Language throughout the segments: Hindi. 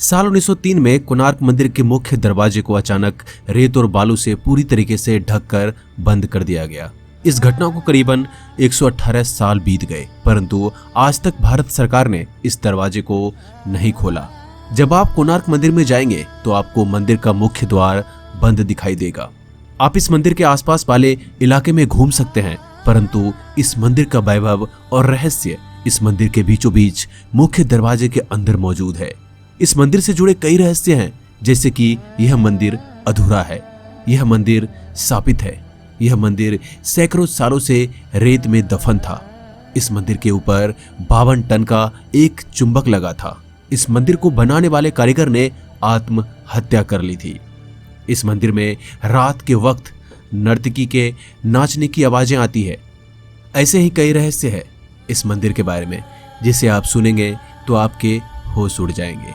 साल 1903 में कोणार्क मंदिर के मुख्य दरवाजे को अचानक रेत और बालू से पूरी तरीके से ढककर बंद कर दिया गया। इस घटना को करीबन 118 साल बीत गए, परंतु आज तक भारत सरकार ने इस दरवाजे को नहीं खोला। जब आप कोणार्क मंदिर में जाएंगे तो आपको मंदिर का मुख्य द्वार बंद दिखाई देगा। आप इस मंदिर के आसपास वाले इलाके में घूम सकते हैं, परंतु इस मंदिर का वैभव और रहस्य इस मंदिर के बीचों बीच मुख्य दरवाजे के अंदर मौजूद है। इस मंदिर से जुड़े कई रहस्य हैं, जैसे कि यह मंदिर अधूरा है, यह मंदिर शापित है, यह मंदिर सैकड़ों सालों से रेत में दफन था, इस मंदिर के ऊपर 52 टन का एक चुंबक लगा था, इस मंदिर को बनाने वाले कारीगर ने आत्महत्या कर ली थी, इस मंदिर में रात के वक्त नर्तकी के नाचने की आवाजें आती है। ऐसे ही कई रहस्य है इस मंदिर के बारे में, जिसे आप सुनेंगे तो आपके होश उड़ जाएंगे।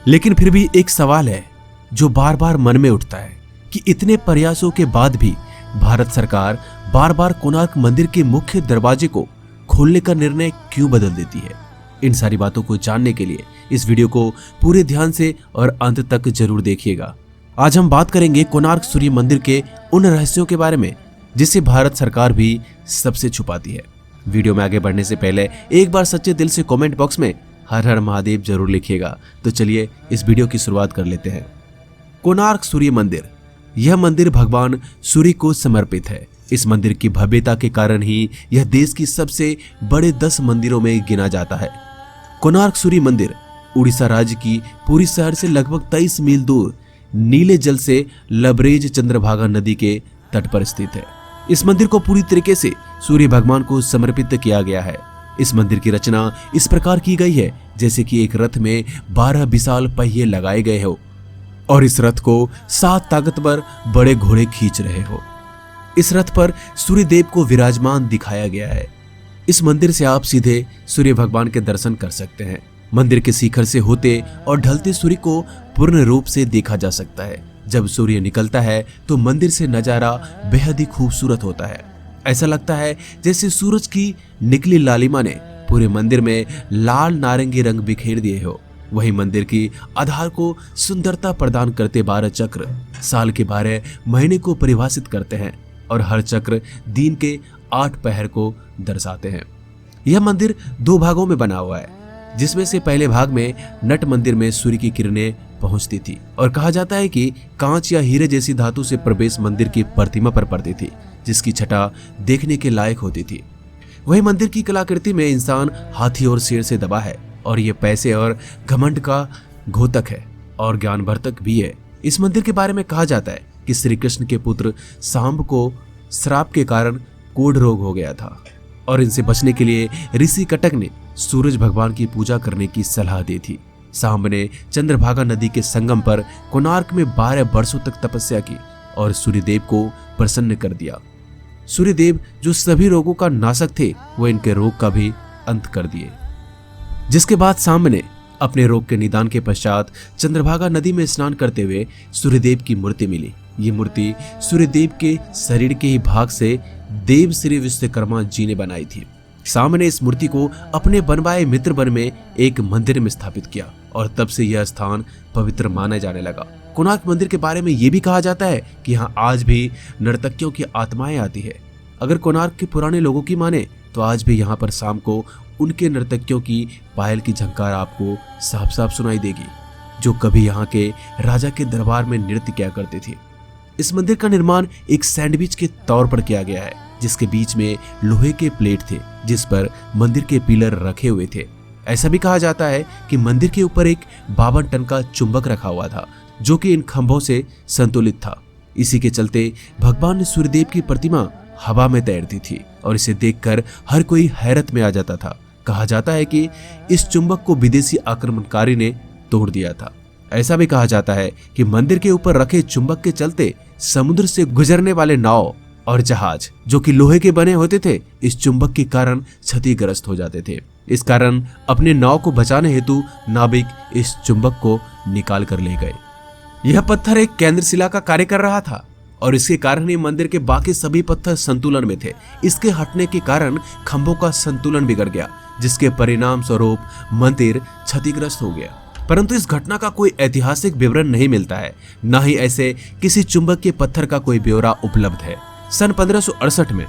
लेकिन फिर भी एक सवाल है जो बार बार मन में उठता है कि इतने प्रयासों के बाद भी भारत सरकार बार बार कोणार्क मंदिर के मुख्य दरवाजे को खोलने का निर्णय क्यों बदल देती है। इन सारी बातों को जानने के लिए इस वीडियो को पूरे ध्यान से और अंत तक जरूर देखिएगा। आज हम बात करेंगे कोणार्क सूर्य मंदिर के उन रहस्यों के बारे में जिसे भारत सरकार भी सबसे छुपाती है। वीडियो में आगे बढ़ने से पहले एक बार सच्चे दिल से कमेंट बॉक्स में हर हर महादेव जरूर लिखिएगा। तो चलिए इस वीडियो की शुरुआत कर लेते हैं। कोणार्क सूर्य मंदिर, यह मंदिर भगवान सूर्य को समर्पित है। इस मंदिर की भव्यता के कारण ही यह देश की सबसे बड़े 10 मंदिरों में गिना जाता है। कोणार्क सूर्य मंदिर उड़ीसा राज्य की पुरी शहर से लगभग 23 मील दूर नीले जल से लबरेज चंद्रभागा नदी के तट पर स्थित है। इस मंदिर को पूरी तरीके से सूर्य भगवान को समर्पित किया गया है। इस मंदिर की रचना इस प्रकार की गई है जैसे कि एक रथ में 12 विशाल पहिए लगाए गए हो और इस रथ को 7 ताकतवर बड़े घोड़े खींच रहे हो। इस रथ पर सूर्य देव को विराजमान दिखाया गया है। इस मंदिर से आप सीधे सूर्य भगवान के दर्शन कर सकते हैं। मंदिर के शिखर से होते और ढलते सूर्य को पूर्ण रूप से देखा जा सकता है। जब सूर्य निकलता है तो मंदिर से नजारा बेहद ही खूबसूरत होता है। ऐसा लगता है जैसे सूरज की निकली लालिमा ने पूरे मंदिर में लाल नारंगी रंग बिखेर दिए हो। वही मंदिर की आधार को सुंदरता प्रदान करते 12 चक्र साल के 12 महीने को परिभाषित करते हैं और हर चक्र दिन के 8 पहर को दर्शाते हैं। यह मंदिर 2 भागों में बना हुआ है, जिसमें से पहले भाग में नट मंदिर में सूर्य की किरणें पहुंचती थी और कहा जाता है कि कांच या हीरे जैसी धातु से प्रवेश मंदिर की प्रतिमा पर पड़ती थी, जिसकी छटा देखने के लायक होती थी। वही मंदिर की कलाकृति में इंसान हाथी और शेर से दबा है और ये पैसे और घमंड का घोतक है और ज्ञानवर्धक भी है। इस मंदिर के बारे में कहा जाता है कि श्री कृष्ण के पुत्र सांब को श्राप के कारण कोढ़ रोग हो गया था और इनसे बचने के लिए ऋषि कटक ने सूरज भगवान की पूजा करने की सलाह दी थी। सांब ने चंद्रभागा नदी के संगम पर कोणार्क में 12 वर्षों तक तपस्या की और सूर्यदेव को प्रसन्न कर दिया। सूर्यदेव जो सभी रोगों का नाशक थे, वो इनके रोग का भी अंत कर दिए, जिसके बाद सांब ने अपने रोग के निदान के पश्चात चंद्रभागा नदी में स्नान करते हुए सूर्यदेव की मूर्ति मिली। ये मूर्ति सूर्यदेव के शरीर के ही भाग से देव श्री विश्वकर्मा जी ने बनाई थी। सांब ने इस मूर्ति को अपने बनवाए मित्र वन में एक मंदिर में स्थापित किया और तब से यह स्थान पवित्र माना जाने लगा। कोणार्क मंदिर के बारे में यह भी कहा जाता है कि यहाँ आज भी नर्तकियों की आत्माएं आती है। अगर कोणार्क के पुराने लोगों की माने तो आज भी यहाँ पर शाम को उनके नर्तकियों की पायल की झंकार आपको साफ साफ सुनाई देगी, जो कभी यहाँ के राजा के दरबार में नृत्य किया करते थे। इस मंदिर का निर्माण एक सैंडविच के तौर पर किया गया है, जिसके बीच में लोहे के प्लेट थे जिस पर मंदिर के पिलर रखे हुए थे। ऐसा भी कहा जाता है कि मंदिर के ऊपर एक 52 टन का चुंबक रखा हुआ था, जो कि इन खंभों से संतुलित था। इसी के चलते भगवान सूर्यदेव की प्रतिमा हवा में तैरती थी और इसे देखकर हर कोई हैरत में आ जाता था। कहा जाता है कि इस चुंबक को विदेशी आक्रमणकारी ने तोड़ दिया था। ऐसा भी कहा जाता है कि मंदिर के ऊपर रखे चुंबक के चलते समुद्र से गुजरने वाले नाव और जहाज, जो कि लोहे के बने होते थे, इस चुंबक के कारण क्षतिग्रस्त हो जाते थे। इस कारण अपने नाव को बचाने हेतु नाविक इस चुंबक को निकाल कर ले गए। यह पत्थर एक केंद्र शिला का कार्य कर रहा था और इसके कारण ही मंदिर के बाकी सभी पत्थर संतुलन में थे। इसके हटने के कारण खंभों का संतुलन बिगड़ गया, जिसके परिणाम स्वरूप मंदिर क्षतिग्रस्त हो गया। परंतु इस घटना का कोई ऐतिहासिक विवरण नहीं मिलता है, न ही ऐसे किसी चुंबक के पत्थर का कोई ब्यौरा उपलब्ध है। सन 1568 में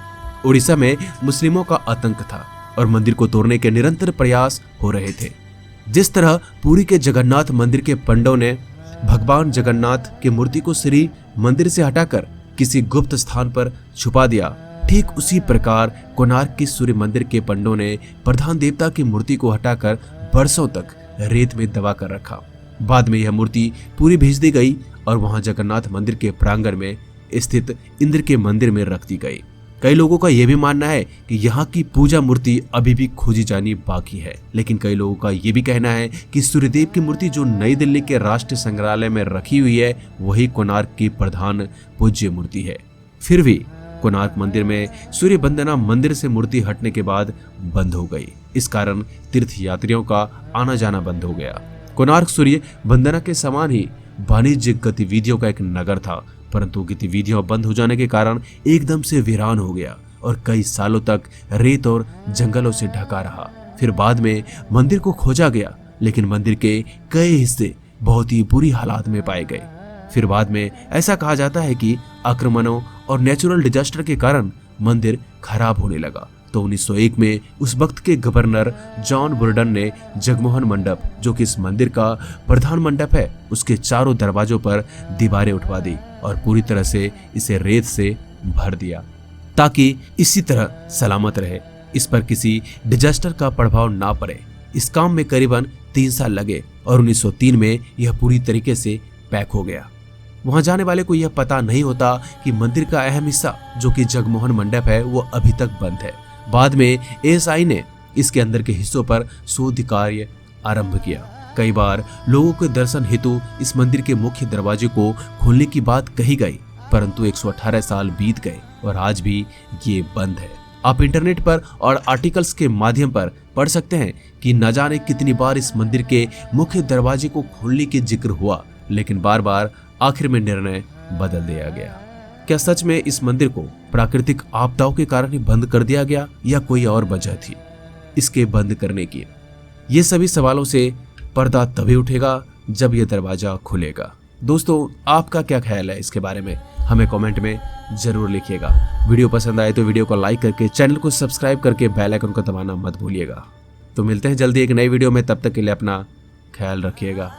उड़ीसा में मुस्लिमों का आतंक था और मंदिर को तोड़ने के निरंतर प्रयास हो रहे थे। जिस तरह पुरी के जगन्नाथ मंदिर के पंडों ने भगवान जगन्नाथ की मूर्ति को श्री मंदिर से हटाकर किसी गुप्त स्थान पर छुपा दिया, ठीक उसी प्रकार कोणार्क की सूर्य मंदिर के पंडों ने प्रधान देवता की मूर्ति को हटाकर बरसों तक रेत में दबा कर रखा। बाद में यह मूर्ति पूरी भेज दी गई और वहां जगन्नाथ मंदिर के प्रांगण में स्थित इंद्र के मंदिर में रख दी गई। कई लोगों का यह भी मानना है कि यहाँ की पूजा मूर्ति अभी भी खोजी जानी बाकी है, लेकिन कई लोगों का यह भी कहना है कि सूर्यदेव की मूर्ति जो नई दिल्ली के राष्ट्रीय संग्रहालय में रखी हुई है वही कोणार्क की प्रधान पूज्य मूर्ति है। फिर भी कोणार्क मंदिर में सूर्य वंदना मंदिर से मूर्ति हटने के बाद बंद हो गई। इस कारण तीर्थ यात्रियों का आना जाना बंद हो गया। कोणार्क सूर्य वंदना के समान ही वाणिज्यिक गतिविधियों का एक नगर था, परंतु गतिविधियां बंद हो जाने के कारण एकदम से वीरान हो गया और कई सालों तक रेत और जंगलों से ढका रहा। फिर बाद में मंदिर को खोजा गया, लेकिन मंदिर के कई हिस्से बहुत ही बुरी हालात में पाए गए। फिर बाद में ऐसा कहा जाता है कि आक्रमणों और नेचुरल डिजास्टर के कारण मंदिर खराब होने लगा। तो 1901 में उस वक्त के गवर्नर जॉन बुर्डन ने जगमोहन मंडप, जो कि इस मंदिर का प्रधान मंडप है, उसके चारों दरवाजों पर दीवारें उठवा दी और पूरी तरह से इसे रेत से भर दिया ताकि इसी तरह सलामत रहे, इस पर किसी डिजास्टर का प्रभाव ना पड़े। इस काम में करीबन 3 साल लगे और 1903 में यह पूरी तरीके से पैक हो गया। वहां जाने वाले को यह पता नहीं होता कि मंदिर का अहम हिस्सा, जो कि जगमोहन मंडप है, वो अभी तक बंद है। बाद में एएसआई ने इसके अंदर के हिस्सों पर शोध कार्य आरंभ किया। कई बार लोगों के दर्शन हेतु इस मंदिर के मुख्य दरवाजे को खोलने की बात कही गई, परंतु 118 साल बीत गए और आज भी ये बंद है। आप इंटरनेट पर और आर्टिकल्स के माध्यम पर पढ़ सकते हैं कि न जाने कितनी बार इस मंदिर के मुख्य दरवाजे को खोलने की जिक्र हुआ, लेकिन बार बार आखिर में निर्णय बदल दिया गया। क्या सच में इस मंदिर को प्राकृतिक आपदाओं के कारण ही बंद कर दिया गया या कोई और वजह थी इसके बंद करने की? ये सभी सवालों से पर्दा तभी उठेगा जब यह दरवाजा खुलेगा। दोस्तों, आपका क्या ख्याल है इसके बारे में? हमें कमेंट में जरूर लिखिएगा। वीडियो पसंद आए तो वीडियो को लाइक करके चैनल को सब्सक्राइब करके बेल आइकन को दबाना मत भूलिएगा। तो मिलते हैं जल्दी एक नई वीडियो में, तब तक के लिए अपना ख्याल रखिएगा।